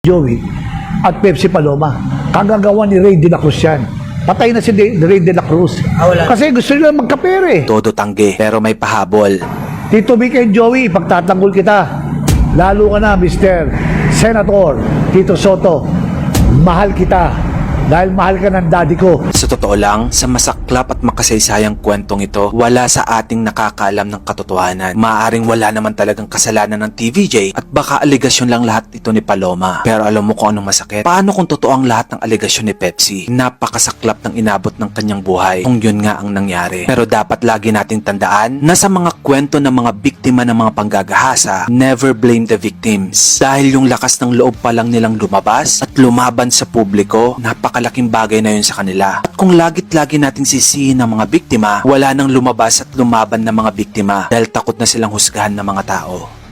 Joey at Pepsi Paloma. Kagagawa ni Ray de la Cruz yan. Patay na si Ray de la Cruz. Wala. Kasi gusto nila magkapere. Todo tanggi pero may pahabol. Tito Vic and Joey, pagtatanggol kita. Lalo ka na, Mr. Senator Tito Soto. Mahal kita. Dahil mahal ka ng daddy ko. Sa totoo lang, sa masaklap at makasaysayang kwentong ito, wala sa ating nakakaalam ng katotohanan. Maaaring wala naman talagang kasalanan ng TVJ at baka aligasyon lang lahat ito ni Paloma. Pero alam mo kung anong masakit? Paano kung totoo ang lahat ng aligasyon ni Pepsi? Napakasaklap ng inabot ng kanyang buhay kung yun nga ang nangyari. Pero dapat lagi nating tandaan na sa mga kwento ng mga biktima ng mga panggagahasa, never blame the victims. Dahil yung lakas ng loob pa lang nilang lumabas at lumaban sa publiko, napakalaking bagay na yun sa kanila. At kung lagit-lagi nating sisihin ng mga biktima, wala nang lumabas at lumaban ng mga biktima dahil takot na silang husgahan ng mga tao.